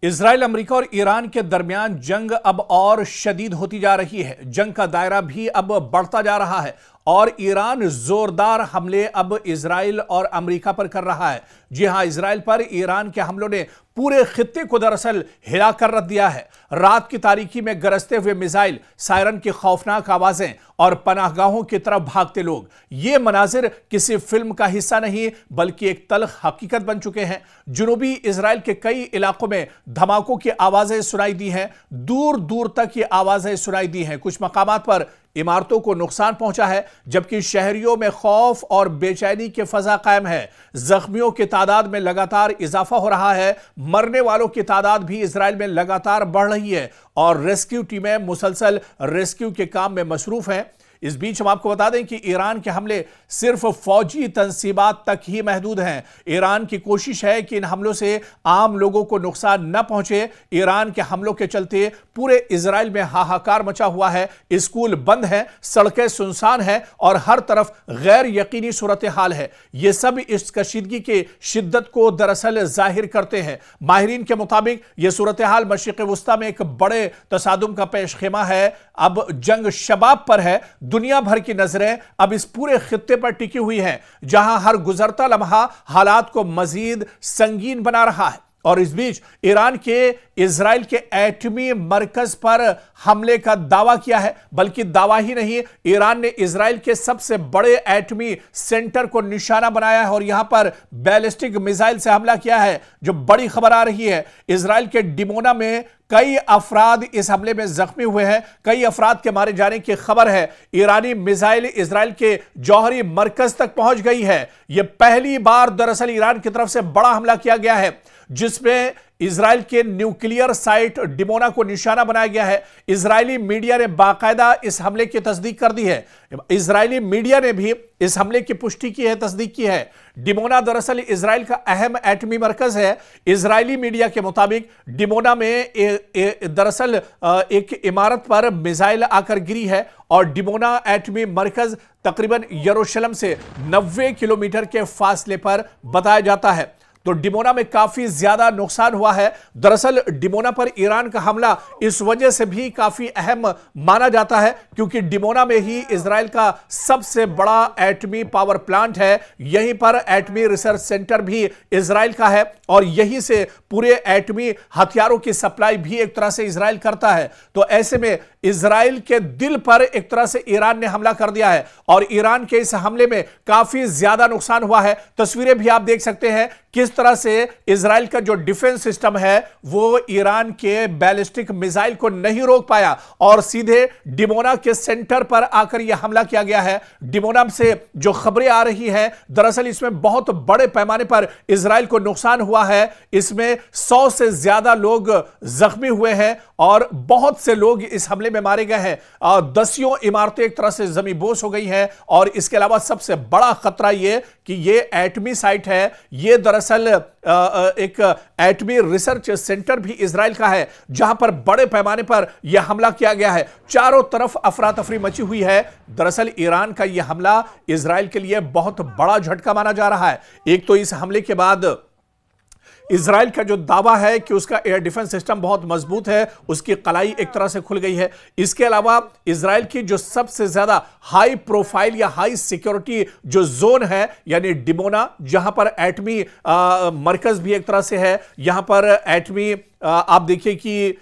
Israel, America और Iran के दरमियान जंग अब और शदीद होती जा रही है। जंग का दायरा भी अब बढ़ता जा रहा है और ईरान जोरदार हमले अब इजराइल और अमेरिका पर कर रहा है। जी हां, इजराइल पर ईरान के हमलों ने पूरे खित्ते को दरअसल हिला कर रख दिया है। रात की तारीकी में गरजते हुए मिसाइल, सायरन की खौफनाक आवाजें और पनाहगाहों की तरफ भागते लोग, ये मनाजिर किसी फिल्म का हिस्सा नहीं बल्कि एक तल्ख हकीकत बन चुके हैं। जुनूबी इजराइल के कई इलाकों में धमाकों की आवाजें सुनाई दी हैं, दूर दूर तक ये आवाजें सुनाई दी हैं। कुछ मकामात पर इमारतों को नुकसान पहुंचा है, जबकि शहरियों में खौफ और बेचैनी की फजा कायम है। जख्मियों की तादाद में लगातार इजाफा हो रहा है, मरने वालों की तादाद भी इजराइल में लगातार बढ़ रही है और रेस्क्यू टीमें मुसलसल रेस्क्यू के काम में मसरूफ हैं। इस बीच हम आपको बता दें कि ईरान के हमले सिर्फ फौजी तंसीबात तक ही महदूद हैं। ईरान की कोशिश है कि इन हमलों से आम लोगों को नुकसान न पहुंचे। ईरान के हमलों के चलते पूरे इजराइल में हाहाकार मचा हुआ है। स्कूल बंद हैं, सड़कें सुनसान हैं और हर तरफ गैर यकीनी सूरत हाल है। यह सब इस कशीदगी की शिद्दत को दरअसल जाहिर करते हैं। माहिरीन के मुताबिक यह सूरत हाल मशरिक़ वुस्ता में एक बड़े तसादुम का पेश खेमा है। अब जंग शबाब पर है। दुनिया भर की नजरें अब इस पूरे खित्ते पर टिकी हुई हैं, जहां हर गुजरता लम्हा हालात को मजीद संगीन बना रहा है। और इस बीच ईरान के इजराइल के एटमी मरकज पर हमले का दावा किया है, बल्कि दावा ही नहीं, ईरान ने इजराइल के सबसे बड़े एटमी सेंटर को निशाना बनाया है और यहां पर बैलिस्टिक मिसाइल से हमला किया है। जो बड़ी खबर आ रही है, इजराइल के डिमोना में कई अफराद इस हमले में जख्मी हुए हैं, कई अफराद के मारे जाने की खबर है। ईरानी मिसाइल इजराइल के जौहरी मरकज तक पहुंच गई है। यह पहली बार दरअसल ईरान की तरफ से बड़ा हमला किया गया है, जिसमें इजराइल के न्यूक्लियर साइट डिमोना को निशाना बनाया गया है। इजरायली मीडिया ने बाकायदा इस हमले की तस्दीक कर दी है। इजरायली मीडिया ने भी इस हमले की पुष्टि की है, तस्दीक की है। डिमोना दरअसल इजराइल का अहम एटमी मरकज है। इजरायली मीडिया के मुताबिक डिमोना में दरअसल एक इमारत पर मिसाइल आकर गिरी है और डिमोना एटमी मरकज तकरीबन यरूशलेम से 90 किलोमीटर के फासले पर बताया जाता है। तो डिमोना में काफी ज्यादा नुकसान हुआ है। दरअसल डिमोना पर ईरान का हमला इस वजह से भी काफी अहम माना जाता है क्योंकि डिमोना में ही इजराइल का सबसे बड़ा एटमी पावर प्लांट है। यहीं पर एटमी रिसर्च सेंटर भी इजराइल का है और यहीं से पूरे एटमी हथियारों की सप्लाई भी एक तरह से इजराइल करता है। तो ऐसे में इजराइल के दिल पर एक तरह से ईरान ने हमला कर दिया है और ईरान के इस हमले में काफी ज्यादा नुकसान हुआ है। तस्वीरें भी आप देख सकते हैं किस तरह से इजराइल का जो डिफेंस सिस्टम है वो ईरान के बैलिस्टिक मिसाइल को नहीं रोक पाया और सीधे डिमोना के सेंटर पर आकर यह हमला किया गया है। डिमोना से जो खबरें आ रही हैं, दरअसल इसमें बहुत बड़े पैमाने पर इजराइल को नुकसान हुआ है। इसमें 100 से ज्यादा लोग जख्मी हुए हैं और बहुत से लोग इस हमले में मारे गए हैं और दसियों इमारतें एक तरह से जमींबोस हो गई हैं। और इसके अलावा सबसे बड़ा खतरा यह कि यह एटमी साइट है, यह दरअसल एक एटमी रिसर्च सेंटर भी इजराइल का है, जहां पर बड़े पैमाने पर यह हमला किया गया है। चारों तरफ अफरा तफरी मची हुई है। दरअसल ईरान का यह हमला इजराइल के लिए बहुत बड़ा झटका माना जा रहा है। एक तो इस हमले के बाद इजराइल का जो दावा है कि उसका एयर डिफेंस सिस्टम बहुत मजबूत है, उसकी कलाई एक तरह से खुल गई है। इसके अलावा इजराइल की जो सबसे ज्यादा हाई प्रोफाइल या हाई सिक्योरिटी जो जोन है, यानी डिमोना, जहां पर एटमी मरकज भी एक तरह से है, यहां पर एटमी आप देखिए कि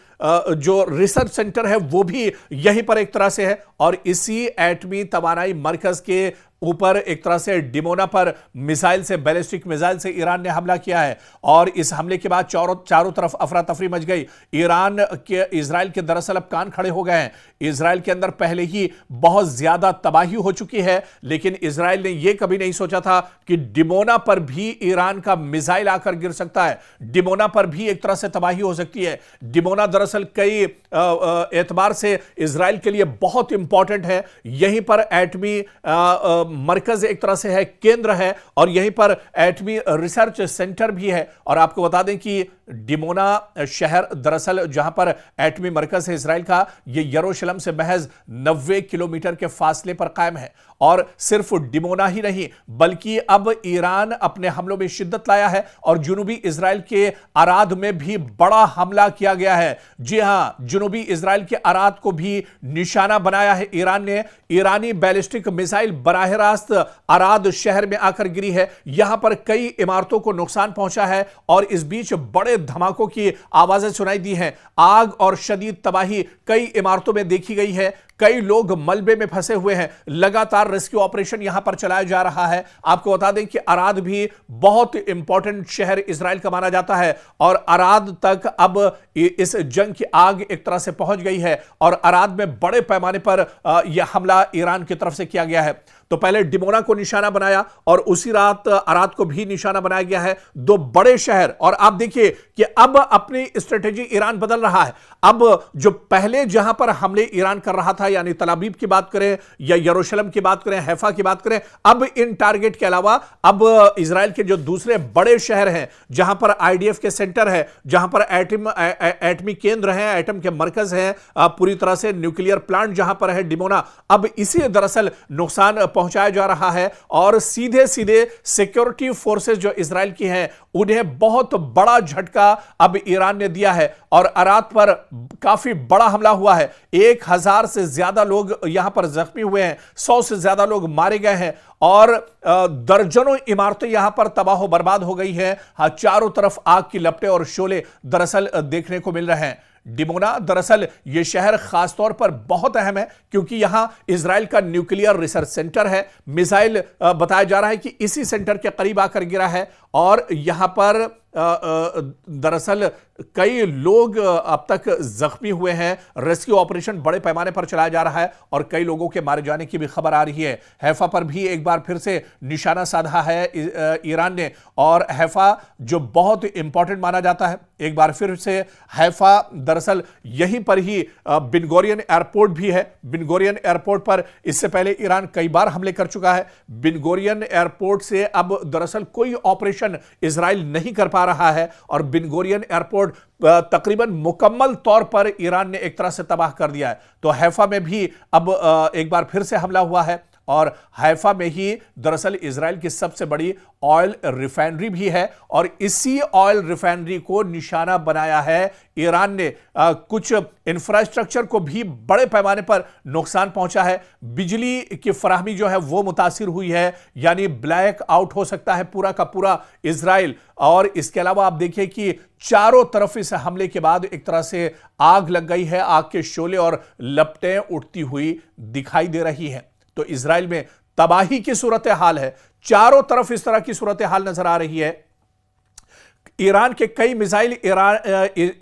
जो रिसर्च सेंटर है वो भी यहीं पर एक तरह से है और इसी एटमी तवानाई मरकज के ऊपर एक तरह से डिमोना पर मिसाइल से, बैलिस्टिक मिसाइल से ईरान ने हमला किया है। और इस हमले के बाद चारों तरफ अफरा तफरी मच गई। इजराइल के दरअसल अब कान खड़े हो गए हैं। इजराइल के अंदर पहले ही बहुत ज्यादा तबाही हो चुकी है, लेकिन इजराइल ने यह कभी नहीं सोचा था कि डिमोना पर भी ईरान का मिसाइल आकर गिर सकता है, डिमोना पर भी एक तरह से तबाही हो सकती है। डिमोना दरअसल कई एतबार से इजराइल के लिए बहुत इंपॉर्टेंट है। यहीं पर एटमी मरकज एक तरह से है, केंद्र है, और यहीं पर एटमी रिसर्च सेंटर भी है। और आपको बता दें कि डिमोना शहर दरअसल जहां पर एटमी मरकज है इजराइल का, यह यरूशलेम से महज 90 किलोमीटर के फासले पर कायम है। और सिर्फ डिमोना ही नहीं, बल्कि अब ईरान अपने हमलों में शिद्दत लाया है और जुनूबी इजराइल के अराद में भी बड़ा हमला किया गया है। जी हां, जुनूबी इजराइल के अराद को भी निशाना बनाया है ईरान ने। ईरानी बैलिस्टिक मिसाइल बराह रास्त अराद शहर में आकर गिरी है। यहां पर कई इमारतों को नुकसान पहुंचा है और इस बीच बड़े धमाकों की आवाजें सुनाई दी हैं। आग और शदीद तबाही कई इमारतों में देखी गई है। कई लोग मलबे में फंसे हुए हैं। लगातार रेस्क्यू ऑपरेशन यहां पर चलाया जा रहा है। आपको बता दें कि अराद भी बहुत इंपॉर्टेंट शहर इजराइल का माना जाता है और अराद तक अब इस जंग की आग एक तरह से पहुंच गई है और अराद में बड़े पैमाने पर यह हमला ईरान की तरफ से किया गया है। तो पहले डिमोना को निशाना बनाया और उसी रात अराद को भी निशाना बनाया गया है। दो बड़े शहर। और आप देखिए कि अब अपनी स्ट्रेटेजी ईरान बदल रहा है। अब जो पहले जहां पर हमले ईरान कर रहा था, यानी तल अवीव की बात करें या यरूशलेम की बात करें, हैफा की बात करें, अब इन टारगेट के अलावा अब इजराइल के जो दूसरे बड़े शहर हैं, जहां पर आईडीएफ के सेंटर है, जहां पर एटमी केंद्र है, एटम के मरकज है, पूरी तरह से न्यूक्लियर प्लांट जहां पर है डिमोना, अब इसे दरअसल नुकसान पहुंचाया जा रहा है। और सीधे सीधे सिक्योरिटी फोर्सेस जो इजराइल की हैं, उन्हें बहुत बड़ा झटका अब ईरान ने दिया है और अराद पर काफी बड़ा हमला हुआ है। 1000 से ज्यादा लोग यहां पर जख्मी हुए हैं, 100 से ज्यादा लोग मारे गए हैं और दर्जनों इमारतें यहां पर तबाह बर्बाद हो गई है। चारों तरफ आग की लपटें और शोले दरअसल देखने को मिल रहे हैं। डिमोना दरअसल यह शहर खासतौर पर बहुत अहम है क्योंकि यहां इजराइल का न्यूक्लियर रिसर्च सेंटर है। मिसाइल बताया जा रहा है कि इसी सेंटर के करीब आकर गिरा है और यहां पर दरअसल कई लोग अब तक जख्मी हुए हैं। रेस्क्यू ऑपरेशन बड़े पैमाने पर चलाया जा रहा है और कई लोगों के मारे जाने की भी खबर आ रही है। हैफा पर भी एक बार फिर से निशाना साधा है ईरान ने और हैफा जो बहुत इंपॉर्टेंट माना जाता है, एक बार फिर से हैफा दरअसल यहीं पर ही बिन गुरियन एयरपोर्ट भी है। बिन गुरियन एयरपोर्ट पर इससे पहले ईरान कई बार हमले कर चुका है। बिन गुरियन एयरपोर्ट से अब दरअसल कोई ऑपरेशन इजराइल नहीं कर पा रहा है और बिन गुरियन एयरपोर्ट तकरीबन मुकम्मल तौर पर ईरान ने एक तरह से तबाह कर दिया है। तो हैफा में भी अब एक बार फिर से हमला हुआ है और हैफा में ही दरअसल इजराइल की सबसे बड़ी ऑयल रिफाइनरी भी है और इसी ऑयल रिफाइनरी को निशाना बनाया है ईरान ने। कुछ इंफ्रास्ट्रक्चर को भी बड़े पैमाने पर नुकसान पहुंचा है। बिजली की फराहमी जो है वो मुतासिर हुई है, यानी ब्लैक आउट हो सकता है पूरा का पूरा इजराइल। और इसके अलावा आप देखिए कि चारों तरफ इस हमले के बाद एक तरह से आग लग गई है। आग के शोले और लपटें उठती हुई दिखाई दे रही हैं। तो इजराइल में तबाही की सूरत हाल है। चारों तरफ इस तरह की सूरत हाल नजर आ रही है। ईरान के कई मिसाइल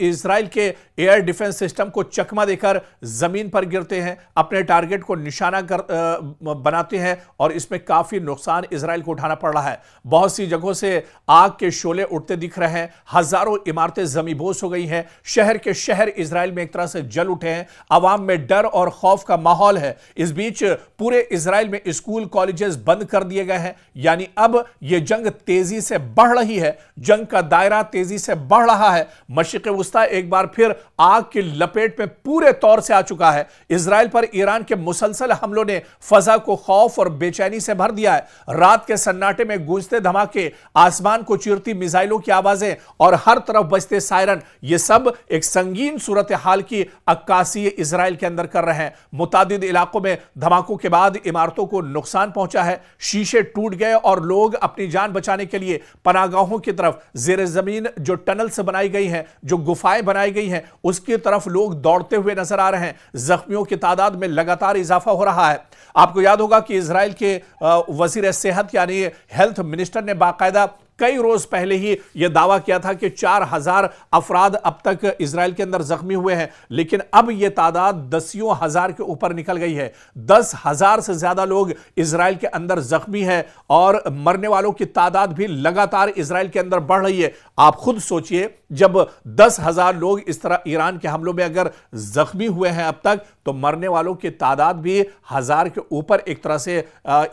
इजराइल के एयर डिफेंस सिस्टम को चकमा देकर जमीन पर गिरते हैं, अपने टारगेट को निशाना बनाते हैं और इसमें काफी नुकसान इजराइल को उठाना पड़ रहा है। बहुत सी जगहों से आग के शोले उठते दिख रहे हैं। हजारों इमारतें जमींदोज हो गई हैं। शहर के शहर इजराइल में एक तरह से जल उठे हैं। आवाम में डर और खौफ का माहौल है। इस बीच पूरे इजराइल में स्कूल कॉलेजेस बंद कर दिए गए हैं। यानी अब यह जंग तेजी से बढ़ रही है। जंग का दायरा तेजी से बढ़ रहा है। मशरिक़ वुस्ता एक बार फिर आग की लपेट में पूरे तौर से आ चुका है। इजराइल पर ईरान के मुसलसल हमलों ने फजा को खौफ और बेचैनी से भर दिया है। रात के सन्नाटे में गूंजते धमाके, आसमान को चीरती मिसाइलों की आवाजें और हर तरफ बजते सायरन, ये सब एक संगीन सूरत हाल की अक्कासी इजराइल के अंदर कर रहे हैं। मुतादिद इलाकों में धमाकों के बाद इमारतों को नुकसान पहुंचा है। शीशे टूट गए और लोग अपनी जान बचाने के लिए पनाहगाहों की तरफ, जेर जमीन जो टनल से बनाई गई हैं, जो गुफाएं बनाई गई हैं, उसकी तरफ लोग दौड़ते हुए नजर आ रहे हैं। जख्मियों की तादाद में लगातार इजाफा हो रहा है। आपको याद होगा कि इजराइल के वजीर सेहत यानी हेल्थ मिनिस्टर ने बाकायदा कई रोज पहले ही यह दावा किया था कि 4000 अफराद अब तक इजराइल के अंदर जख्मी हुए हैं, लेकिन अब यह तादाद दसियों हजार के ऊपर निकल गई है। 10,000 से ज्यादा लोग इजराइल के अंदर जख्मी हैं और मरने वालों की तादाद भी लगातार इजराइल के अंदर बढ़ रही है। आप खुद सोचिए, जब 10,000 लोग इस तरह ईरान के हमलों में अगर जख्मी हुए हैं अब तक, तो मरने वालों की तादाद भी 1000 के ऊपर एक तरह से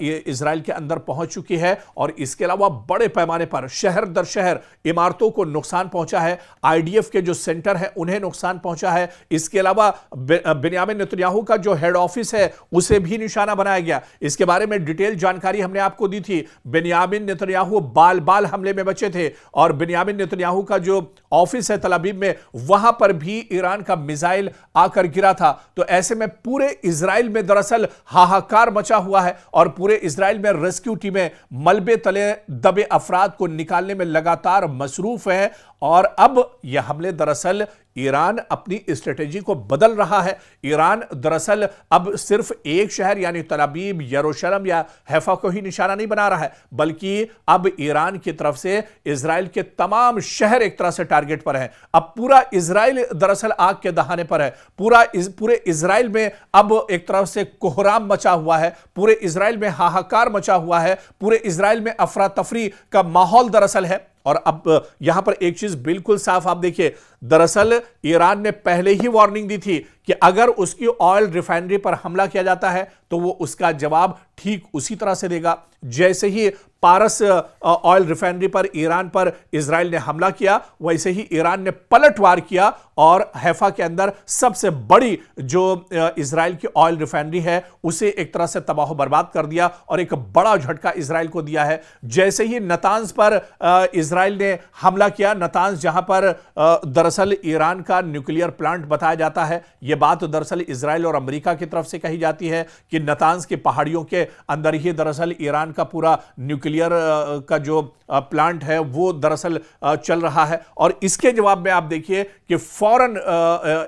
इजराइल के अंदर पहुंच चुकी है। और इसके अलावा बड़े पैमाने पर शहर दर शहर इमारतों को नुकसान पहुंचा है। आईडीएफ के जो सेंटर है उन्हें नुकसान पहुंचा है। इसके अलावा बेन्यामिन नेतन्याहू का जो हेड ऑफिस है उसे भी निशाना बनाया गया। इसके बारे में डिटेल जानकारी हमने आपको दी थी। बेन्यामिन नेतन्याहू बाल बाल हमले में बचे थे और बेन्यामिन नेतन्याहू का जो ऑफिस है तल अवीव में, वहां पर भी ईरान का मिसाइल आकर गिरा था। तो ऐसे में पूरे इजराइल में दरअसल हाहाकार मचा हुआ है और पूरे इजराइल में रेस्क्यू टीमें मलबे तले दबे अफराद को निकालने में लगातार मसरूफ है। और अब यह हमले दरअसल ईरान अपनी स्ट्रेटेजी को बदल रहा है। ईरान दरअसल अब सिर्फ एक शहर यानी तल अवीव, यरूशलेम या हैफा को ही निशाना नहीं बना रहा है, बल्कि अब ईरान की तरफ से इजराइल के तमाम शहर एक तरह से टारगेट पर हैं। अब पूरा इजराइल दरअसल आग के दहाने पर है। पूरे इजराइल में अब एक तरफ से कोहराम मचा हुआ है, पूरे इजराइल में हाहाकार मचा हुआ है, पूरे इजराइल में अफरा तफरी का माहौल दरअसल है। और अब यहां पर एक चीज बिल्कुल साफ आप देखिए, दरअसल ईरान ने पहले ही वार्निंग दी थी कि अगर उसकी ऑयल रिफाइनरी पर हमला किया जाता है तो वो उसका जवाब ठीक उसी तरह से देगा। जैसे ही पारस ऑयल रिफाइनरी पर ईरान पर इजराइल ने हमला किया, वैसे ही ईरान ने पलटवार किया और हैफा के अंदर सबसे बड़ी जो इजराइल की ऑयल रिफाइनरी है उसे एक तरह से तबाह बर्बाद कर दिया और एक बड़ा झटका इजराइल को दिया है। जैसे ही नतांज पर इजराइल ने हमला किया, नतांज जहां पर दरअसल ईरान का न्यूक्लियर प्लांट बताया जाता है, यह बात दरअसल इजराइल और अमेरिका की तरफ से कही जाती है कि नतांज की पहाड़ियों के अंदर ही दरअसल ईरान का पूरा न्यूक्लियर का जो प्लांट है वो दरअसल चल रहा है। और इसके जवाब में आप देखिए कि फौरन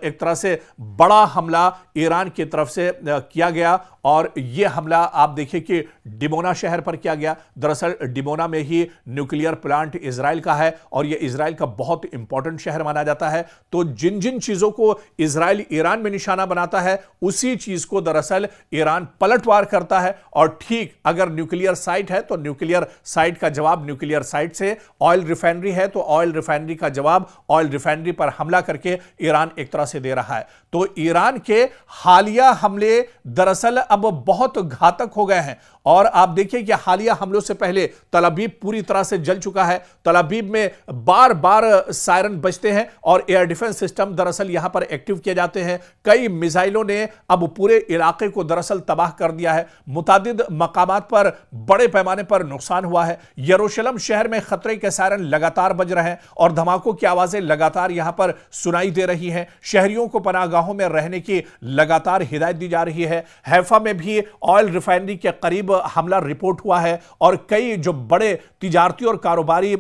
एक तरह से बड़ा हमला ईरान की तरफ से किया गया और यह हमला आप देखिए कि डिमोना शहर पर किया गया। दरअसल डिमोना में ही न्यूक्लियर प्लांट इजराइल का है और यह इजराइल का बहुत इंपॉर्टेंट शहर माना जाता है। तो जिन जिन चीजों को इजराइल ईरान में निशाना बनाता है उसी चीज को दरअसल ईरान पलटवार करता है। और ठीक अगर न्यूक्लियर साइट है तो न्यूक्लियर साइट का जवाब न्यूक्लियर साइट से, ऑयल रिफाइनरी है तो ऑयल रिफाइनरी का जवाब ऑयल रिफाइनरी पर हमला करके ईरान एक तरह से दे रहा है। तो ईरान के हालिया हमले दरअसल अब बहुत घातक हो गए हैं। और आप देखिए कि हालिया हमलों से पहले तल अवीव पूरी तरह से जल चुका है। तल अवीव में बार बार सायरन बजते हैं और एयर डिफेंस सिस्टम दरअसल यहां पर एक्टिव किए जाते हैं। कई मिसाइलों ने अब पूरे इलाके को दरअसल तबाह कर दिया है। मुतादिद मकामात पर बड़े पैमाने पर नुकसान हुआ है। यरूशलेम शहर में खतरे के सायरन लगातार बज रहे हैं और धमाकों की आवाजें लगातार यहां पर सुनाई दे रही हैं। शहरियों को पनाहगाहों में रहने की लगातार हिदायत दी जा रही है। हैफा में भी ऑयल रिफाइनरी के करीब हमला रिपोर्ट हुआ है और कई जो बड़े तिजारती और कारोबारी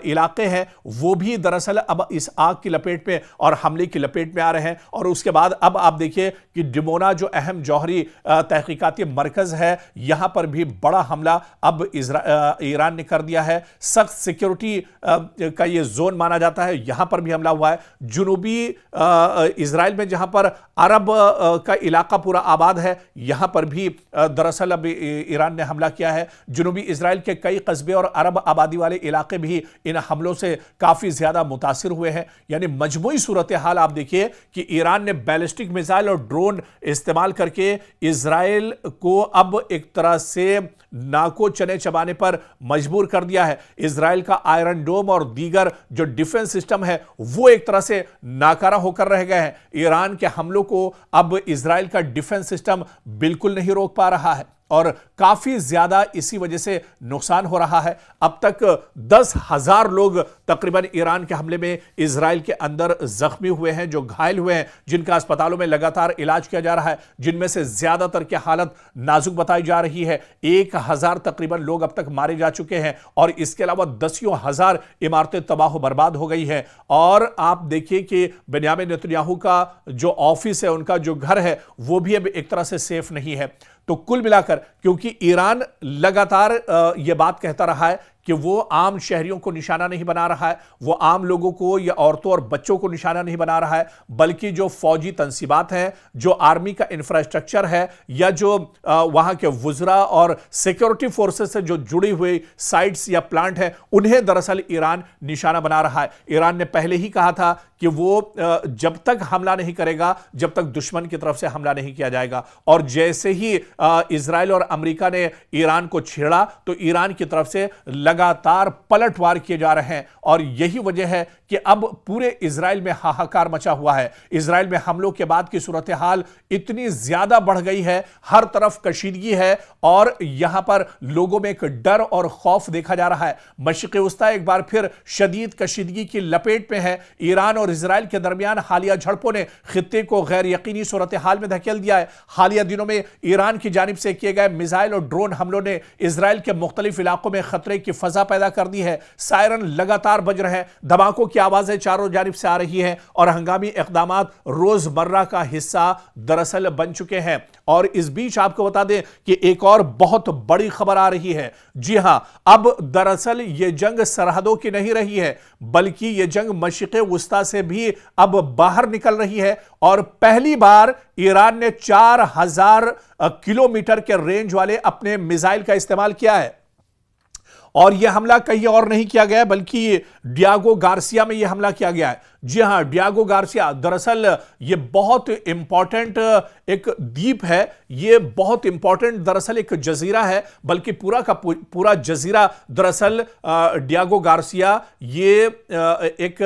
इलाके हैं वो भी दरअसल अब इस आग की लपेट में और हमले की लपेट में आ रहे हैं। और उसके बाद अब आप देखिए कि डिमोना जो अहम जौहरी तहकीकाती मरकज है, यहां पर भी बड़ा हमला अब ईरान ने कर दिया है। सख्त सिक्योरिटी का यह जोन माना जाता है, यहां पर भी हमला हुआ है। जुनूबी इजराइल में जहां पर अरब का इलाका पूरा आबाद है, यहां पर भी दरअसल अब ईरान ने हमला किया है। जुनूबी इजराइल के कई कस्बे और अरब आबादी वाले इलाके भी इन हमलों से काफी ज्यादा मुतासिर हुए हैं। यानी मजमूई सूरत हाल आप देखिए कि ईरान ने बैलिस्टिक मिसाइल और ड्रोन इस्तेमाल करके इजराइल को अब एक तरह से नाको चने चबाने पर मजबूर कर दिया है। इजराइल का आयरन डोम और दीगर जो डिफेंस सिस्टम है वो एक तरह से नाकारा होकर रह गए हैं। ईरान के हमलों को अब इजराइल का डिफेंस सिस्टम बिल्कुल नहीं रोक पा रहा है और काफी ज्यादा इसी वजह से नुकसान हो रहा है। अब तक 10,000 लोग तकरीबन ईरान के हमले में इजराइल के अंदर जख्मी हुए हैं, जो घायल हुए हैं, जिनका अस्पतालों में लगातार इलाज किया जा रहा है, जिनमें से ज्यादातर की हालत नाजुक बताई जा रही है। 1,000 तकरीबन लोग अब तक मारे जा चुके हैं और इसके अलावा दसियों हजार इमारतें तबाह बर्बाद हो गई हैं। और आप देखिए कि बेन्यामिन नेतन्याहू का जो ऑफिस है, उनका जो घर है, वो भी अब एक तरह से सेफ नहीं है। तो कुल मिलाकर क्योंकि ईरान लगातार यह बात कहता रहा है कि वो आम शहरियों को निशाना नहीं बना रहा है, वो आम लोगों को या औरतों और बच्चों को निशाना नहीं बना रहा है, बल्कि जो फौजी तंसीबात हैं, जो आर्मी का इंफ्रास्ट्रक्चर है, या जो वहां के वुजरा और सिक्योरिटी फोर्सेस से जो जुड़ी हुई साइट्स या प्लांट है, उन्हें दरअसल ईरान निशाना बना रहा है। ईरान ने पहले ही कहा था कि वो जब तक हमला नहीं करेगा जब तक दुश्मन की तरफ से हमला नहीं किया जाएगा, और जैसे ही इजराइल और अमेरिका ने ईरान को छेड़ा तो ईरान की तरफ से लगातार पलटवार किए जा रहे हैं। और यही वजह है कि अब पूरे इजराइल में हाहाकार मचा हुआ है। इजराइल में हमलों के बाद की सूरत हाल इतनी ज्यादा बढ़ गई है, हर तरफ कशीदगी है और यहां पर लोगों में एक डर और खौफ देखा जा रहा है। मशरिक़ वस्ता एक बार फिर शदीद कशीदगी की लपेट में है। ईरान और इजराइल के दरमियान हालिया झड़पों ने खित्ते को गैर यकीनी सूरत हाल में धकेल दिया है। हालिया दिनों में ईरान की जानिब से किए गए मिसाइल और ड्रोन हमलों ने इजराइल के मुख्तलिफ इलाकों में खतरे की फजा पैदा कर दी है। सायरन लगातार बज रहे हैं, धमाकों की आवाजें चारों जानिब से आ रही हैं और हंगामी इक़दामात रोजमर्रा का हिस्सा दरअसल बन चुके हैं। और इस बीच आपको बता दें कि एक और बहुत बड़ी खबर आ रही है। जी हां, अब दरअसल यह जंग सरहदों की नहीं रही है, बल्कि यह जंग मशरिक़ वस्ता से भी अब बाहर निकल रही है। और पहली बार ईरान ने 4000 किलोमीटर के रेंज वाले अपने मिसाइल का इस्तेमाल किया है। और यह हमला कहीं और नहीं किया गया, बल्कि डियागो गार्सिया में यह हमला किया गया है। जी हां, डियागो गार्सिया दरअसल यह बहुत इंपॉर्टेंट एक द्वीप है, यह बहुत इंपॉर्टेंट दरअसल एक जजीरा है, बल्कि पूरा का पूरा जजीरा दरअसल डियागो गार्सिया ये एक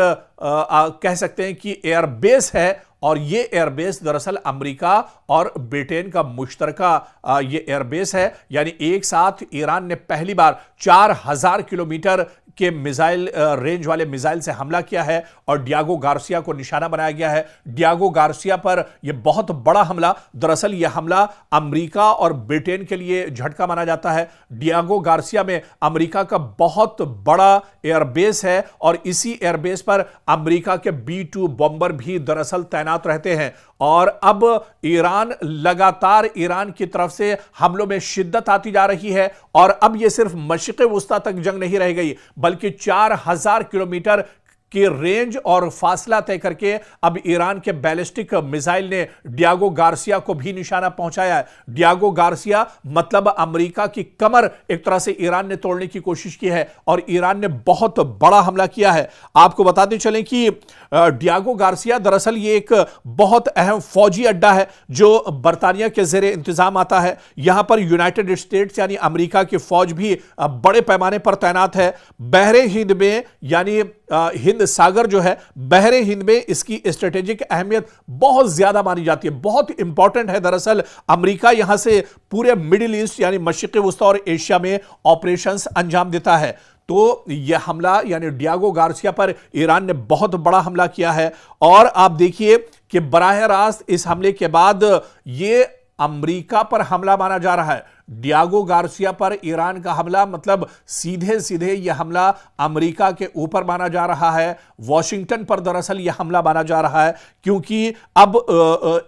कह सकते हैं कि एयरबेस है। और ये एयरबेस दरअसल अमेरिका और ब्रिटेन का मुश्तरका ये एयरबेस है। यानी एक साथ ईरान ने पहली बार 4000 किलोमीटर के मिसाइल रेंज वाले मिसाइल से हमला किया है और डियागो गार्सिया को निशाना बनाया गया है। डियागो गार्सिया पर यह बहुत बड़ा हमला, दरअसल यह हमला अमेरिका और ब्रिटेन के लिए झटका माना जाता है। डियागो गार्सिया में अमेरिका का बहुत बड़ा एयरबेस है और इसी एयरबेस पर अमेरिका के B-2 बॉम्बर भी दरअसल तैनात रहते हैं। और अब ईरान लगातार ईरान की तरफ से हमलों में शिद्दत आती जा रही है। और अब यह सिर्फ मशरिक़ वस्ता तक जंग नहीं रह गई, बल्कि 4000 किलोमीटर की रेंज और फासला तय करके अब ईरान के बैलिस्टिक मिसाइल ने डियागो गार्सिया को भी निशाना पहुंचाया है। डियागो गार्सिया मतलब अमेरिका की कमर एक तरह से ईरान ने तोड़ने की कोशिश की है और ईरान ने बहुत बड़ा हमला किया है। आपको बताते चलें कि डियागो गार्सिया दरअसल ये एक बहुत अहम फौजी अड्डा है जो बरतानिया के ज़ेरे इंतजाम आता है। यहां पर यूनाइटेड स्टेट्स यानी अमेरिका की फौज भी बड़े पैमाने पर तैनात है। बहरे हिंद में यानी हिंद सागर जो है, बहरे हिंद में इसकी स्ट्रेटेजिक अहमियत बहुत ज्यादा मानी जाती है, बहुत इंपॉर्टेंट है। दरअसल अमेरिका यहां से पूरे मिडिल ईस्ट यानी मशरिक़ वस्ता और एशिया में ऑपरेशंस अंजाम देता है। तो यह हमला यानी डियागो गार्सिया पर ईरान ने बहुत बड़ा हमला किया है। और आप देखिए कि बराह रास्त इस हमले के बाद यह अमेरिका पर हमला माना जा रहा है। डियागो गार्सिया पर ईरान का हमला मतलब सीधे सीधे यह हमला अमेरिका के ऊपर माना जा रहा है। वॉशिंगटन पर दरअसल यह हमला माना जा रहा है, क्योंकि अब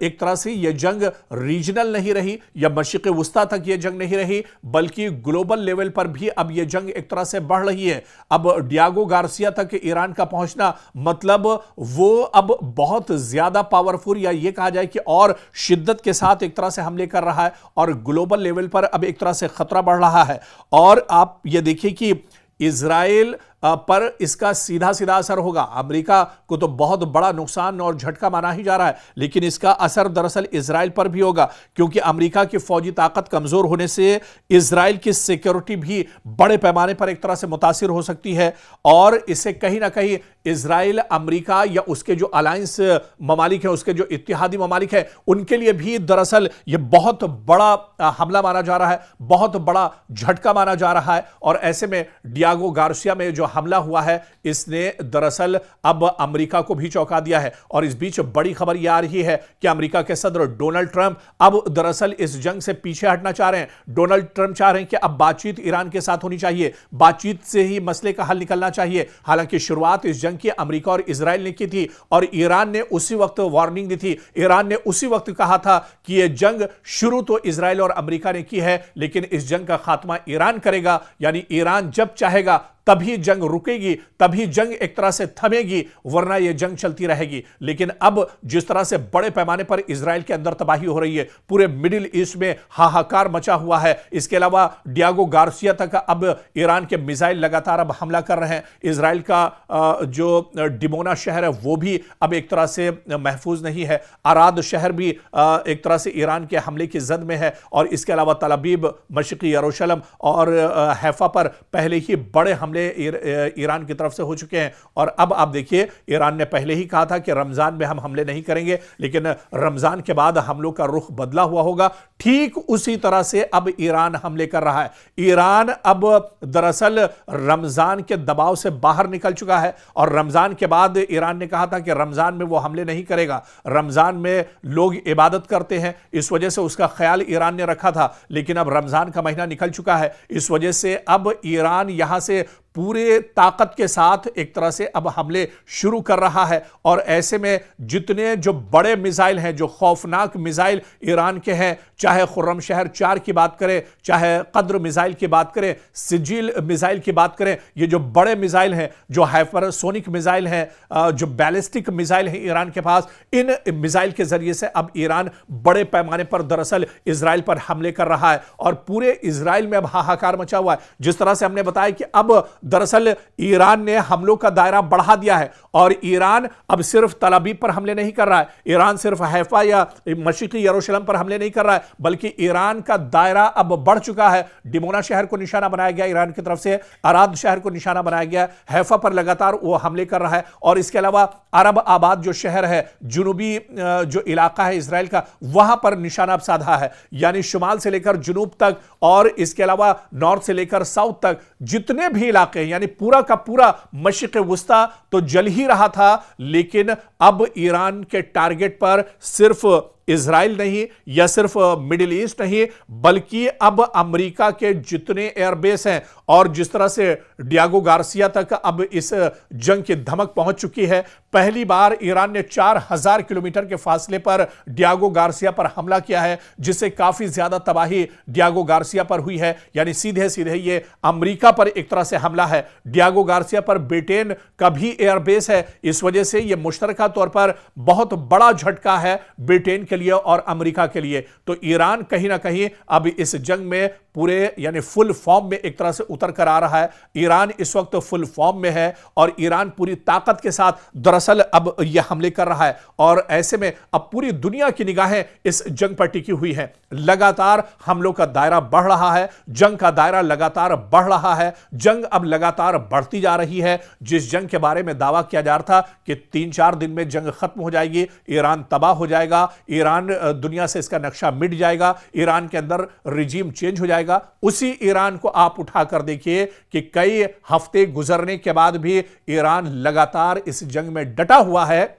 एक तरह से यह जंग रीजनल नहीं रही या मशरिक़ वस्ता तक यह जंग नहीं रही, बल्कि ग्लोबल लेवल पर भी अब यह जंग एक तरह से बढ़ रही है। अब डियागो गार्सिया तक ईरान का पहुंचना मतलब वो अब बहुत ज्यादा पावरफुल या यह कहा जाए कि और शिद्दत के साथ एक तरह से हमले कर रहा है और ग्लोबल लेवल पर अब एक तरह से खतरा बढ़ रहा है। और आप यह देखिए कि इजराइल पर इसका सीधा सीधा असर होगा। अमेरिका को तो बहुत बड़ा नुकसान और झटका माना ही जा रहा है, लेकिन इसका असर दरअसल इजराइल पर भी होगा, क्योंकि अमेरिका की फौजी ताकत कमजोर होने से इजराइल की सिक्योरिटी भी बड़े पैमाने पर एक तरह से मुतासिर हो सकती है। और इससे कहीं ना कहीं इजराइल, अमेरिका या उसके जो अलायंस ममालिक है, उसके जो इत्तेहादी ममालिक है, उनके लिए भी दरअसल यह बहुत बड़ा हमला माना जा रहा है, बहुत बड़ा झटका माना जा रहा है। और ऐसे में डियागो गार्सिया में जो हमला हुआ है इसने दरअसल अब अमेरिका को भी चौंका दिया है। और इस बीच बड़ी खबर यह आ रही है कि अमेरिका के सदर डोनाल्ड ट्रंप अब दरअसल इस जंग से पीछे हटना चाह रहे हैं। डोनाल्ड ट्रंप चाह रहे हैं कि अब बातचीत ईरान के साथ होनी चाहिए, बातचीत से ही मसले का हल निकलना चाहिए। हालांकि शुरुआत इस जंग की अमेरिका और इजराइल ने की थी और ईरान ने उसी वक्त वार्निंग दी थी। ईरान ने उसी वक्त कहा था कि यह जंग शुरू तो इजराइल और अमेरिका ने की है, लेकिन इस जंग का खात्मा ईरान करेगा। यानी ईरान जब चाहेगा तभी जंग रुकेगी, तभी जंग एक तरह से थमेगी, वरना यह जंग चलती रहेगी। लेकिन अब जिस तरह से बड़े पैमाने पर इजराइल के अंदर तबाही हो रही है, पूरे मिडिल ईस्ट में हाहाकार मचा हुआ है। इसके अलावा डियागो गार्सिया तक अब ईरान के मिसाइल लगातार अब हमला कर रहे हैं। इजराइल का जो डिमोना शहर है वो भी अब एक तरह से महफूज नहीं है। अराद शहर भी एक तरह से ईरान के हमले की जद में है। और इसके अलावा तल अबीब, मशरिकी यरूशलेम और हैफा पर पहले ही बड़े हमले ईरान की तरफ से हो चुके हैं। और अब आप देखिए, ईरान ने पहले ही कहा था कि रमजान में हम हमले नहीं करेंगे, लेकिन रमजान के बाद हमलों का रुख बदला हुआ होगा। ठीक उसी तरह से अब ईरान हमले कर रहा है। ईरान अब दरअसल रमजान के दबाव से बाहर निकल चुका है और रमजान के बाद ईरान ने कहा था कि रमजान में वो हमले नहीं करेगा। रमजान में लोग इबादत करते हैं, इस वजह से उसका ख्याल ईरान ने रखा था। लेकिन अब रमजान का महीना निकल चुका है, इस वजह से अब ईरान यहां से पूरे ताकत के साथ एक तरह से अब हमले शुरू कर रहा है। और ऐसे में जितने जो बड़े मिसाइल हैं, जो खौफनाक मिसाइल ईरान के हैं, चाहे खुर्रम शहर 4 की बात करें, चाहे कद्र मिसाइल की बात करें, सिजिल मिसाइल की बात करें, ये जो बड़े मिसाइल हैं, जो हाइपरसोनिक मिसाइल हैं, जो बैलिस्टिक मिसाइल हैं ईरान के पास, इन मिसाइल के जरिए से अब ईरान बड़े पैमाने पर दरअसल इजराइल पर हमले कर रहा है। और पूरे इजराइल में अब हाहाकार मचा हुआ है। जिस तरह से हमने बताया कि अब दरअसल ईरान ने हमलों का दायरा बढ़ा दिया है और ईरान अब सिर्फ तल अबीब पर हमले नहीं कर रहा है, ईरान सिर्फ हैफा या मशरिकी यरूशलेम पर हमले नहीं कर रहा है, बल्कि ईरान का दायरा अब बढ़ चुका है। डिमोना शहर को निशाना बनाया गया ईरान की तरफ से, अराद शहर को निशाना बनाया गया, हैफा पर लगातार वो हमले कर रहा है। और इसके अलावा अरब आबाद जो शहर है, जुनूबी जो इलाका है इजराइल का, वहां पर निशाना अब साधा है। यानी शुमाल से लेकर जुनूब तक और इसके अलावा नॉर्थ से लेकर साउथ तक जितने भी इलाके, यानी पूरा का पूरा मशरिक़ वुस्ता तो जल ही रहा था। लेकिन अब ईरान के टारगेट पर सिर्फ इजराइल नहीं या सिर्फ मिडिल ईस्ट नहीं, बल्कि अब अमेरिका के जितने एयरबेस हैं और जिस तरह से डियागो गार्सिया तक अब इस जंग की धमक पहुंच चुकी है। पहली बार ईरान ने 4000 किलोमीटर के फासले पर डियागो गार्सिया पर हमला किया है, जिससे काफी ज्यादा तबाही डियागो गार्सिया पर हुई है। यानी सीधे सीधे ये अमेरिका पर एक तरह से हमला है। डियागो गार्सिया पर ब्रिटेन का भी एयरबेस है, इस वजह से यह मुश्तरका तौर पर बहुत बड़ा झटका है ब्रिटेन के लिए और अमेरिका के लिए। तो ईरान कहीं ना कहीं अब इस जंग में पूरे यानी फुल फॉर्म में एक तरह से उतर कर आ रहा है। ईरान इस वक्त फुल फॉर्म में है और ईरान पूरी ताकत के साथ दरअसल अब यह हमले कर रहा है। और ऐसे में अब पूरी दुनिया की निगाहें इस जंग पर टिकी हुई हैं। लगातार हमलों का दायरा बढ़ रहा है, जंग का दायरा लगातार बढ़ रहा है, जंग अब लगातार बढ़ती जा रही है। जिस जंग के बारे में दावा किया जा रहा था कि 3-4 दिन में जंग खत्म हो जाएगी, ईरान तबाह हो जाएगा, ईरान दुनिया से इसका नक्शा मिट जाएगा, ईरान के अंदर रिजीम चेंज हो जाएगा, उसी ईरान को आप उठाकर देखिए कि कई हफ्ते गुजरने के बाद भी ईरान लगातार इस जंग में डटा हुआ है।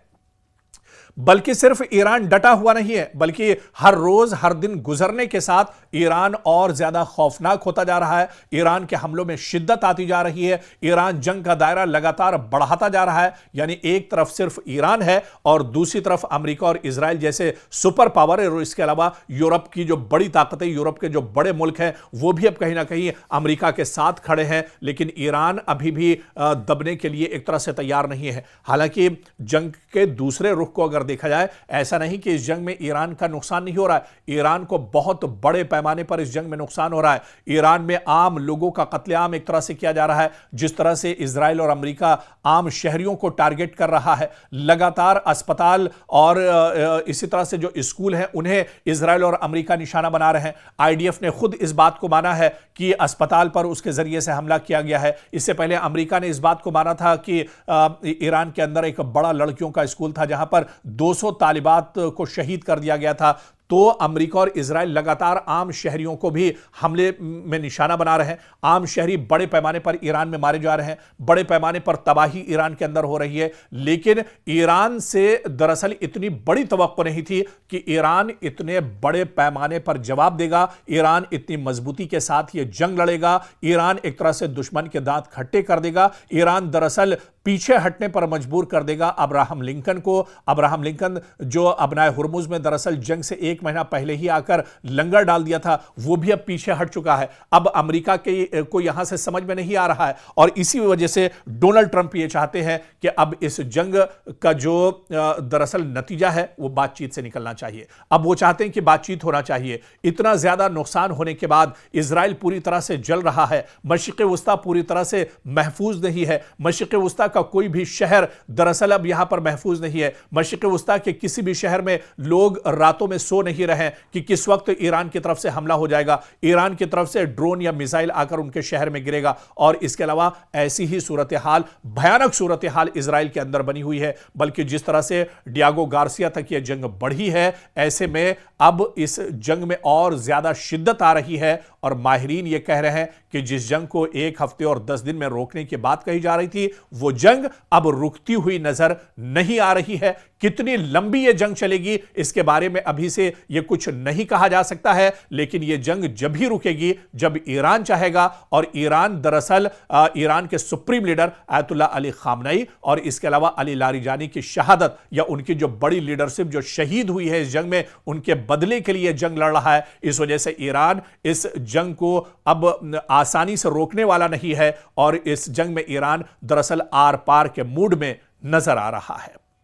बल्कि सिर्फ ईरान डटा हुआ नहीं है, बल्कि हर रोज हर दिन गुजरने के साथ ईरान और ज्यादा खौफनाक होता जा रहा है। ईरान के हमलों में शिद्दत आती जा रही है, ईरान जंग का दायरा लगातार बढ़ाता जा रहा है। यानी एक तरफ सिर्फ ईरान है और दूसरी तरफ अमेरिका और इजराइल जैसे सुपर पावर है। और इसके अलावा यूरोप की जो बड़ी ताकतें, यूरोप के जो बड़े मुल्क हैं, वो भी अब कहीं ना कहीं अमेरिका के साथ खड़े हैं। लेकिन ईरान अभी भी दबने के लिए एक तरह से तैयार नहीं है। हालांकि जंग के दूसरे रुख को अगर देखा जाए, ऐसा नहीं कि इस जंग में ईरान का नुकसान नहीं हो रहा है। ईरान को बहुत बड़े पैमाने पर इस जंग में नुकसान हो रहा है। ईरान में आम लोगों का कत्लेआम एक तरह से किया जा रहा है, जिस तरह से इजराइल और अमेरिका आम शहरियों को टारगेट कर रहा है। लगातार अस्पताल और इसी तरह से जो स्कूल हैं उन्हें इजराइल और अमेरिका निशाना बना रहे हैं। आईडीएफ ने खुद इस बात को माना है कि अस्पताल पर उसके जरिए से हमला किया गया है। इससे पहले अमेरिका ने इस बात को माना था कि ईरान के अंदर एक बड़ा लड़कियों का स्कूल था जहां पर 200 तालिबात को शहीद कर दिया गया था। तो अमेरिका और इजराइल लगातार आम शहरियों को भी हमले में निशाना बना रहे हैं। आम शहरी बड़े पैमाने पर ईरान में मारे जा रहे हैं, बड़े पैमाने पर तबाही ईरान के अंदर हो रही है। लेकिन ईरान से दरअसल इतनी बड़ी तवक्को नहीं थी कि ईरान इतने बड़े पैमाने पर जवाब देगा, ईरान इतनी मजबूती के साथ यह जंग लड़ेगा, ईरान एक तरह से दुश्मन के दांत खट्टे कर देगा, ईरान दरअसल पीछे हटने पर मजबूर कर देगा अब्राहम लिंकन को। अब्राहम लिंकन जो अबनाए हुर्मुज में दरअसल जंग से 1 महीना पहले ही आकर लंगर डाल दिया था, वो भी अब पीछे हट चुका है। अब अमेरिका के को यहां से समझ में नहीं आ रहा है और इसी वजह से डोनाल्ड ट्रंप ये चाहते हैं कि अब इस जंग का जो दरअसल नतीजा है वो बातचीत से निकलना चाहिए। अब वो चाहते हैं कि बातचीत होना चाहिए। इतना ज्यादा नुकसान होने के बाद इजराइल पूरी तरह से जल रहा है, मशरिक़ वस्ता पूरी तरह से महफूज नहीं है, मशरिक़ वस्ता का कोई भी शहर दरअसल अब यहां पर महफूज नहीं है। मशरिक़ वस्ता के किसी भी शहर में लोग रातों में सो नहीं रहे कि किस वक्त ईरान की तरफ से हमला हो जाएगा, ईरान की तरफ से ड्रोन या मिसाइल आकर उनके शहर में गिरेगा। और इसके अलावा ऐसी ही सूरत हाल, भयानक सूरत हाल इजराइल के अंदर बनी हुई है। बल्कि जिस तरह से डियागो गार्सिया तक यह जंग बढ़ी है, ऐसे में अब इस जंग में और ज्यादा शिद्दत आ रही है। और माहिरीन यह कह रहे हैं कि जिस जंग को 1 हफ्ते और 10 दिन में रोकने की बात कही जा रही थी, वो जंग अब रुकती हुई नजर नहीं आ रही है। कितनी लंबी यह जंग चलेगी इसके बारे में अभी से यह कुछ नहीं कहा जा सकता है, लेकिन यह जंग जब ही रुकेगी जब ईरान चाहेगा। और ईरान दरअसल ईरान के supreme leader Ayatollah Ali Khamenei और इसके अलावा अली लारिजानी की शहादत या उनकी जो बड़ी लीडरशिप जो शहीद हुई है इस जंग में, उनके बदले के लिए जंग लड़ रहा है। इस वजह से ईरान इस जंग को अब आसानी से रोकने वाला नहीं है और इस जंग में ईरान दरअसल आर पार के मूड में नजर आ रहा है।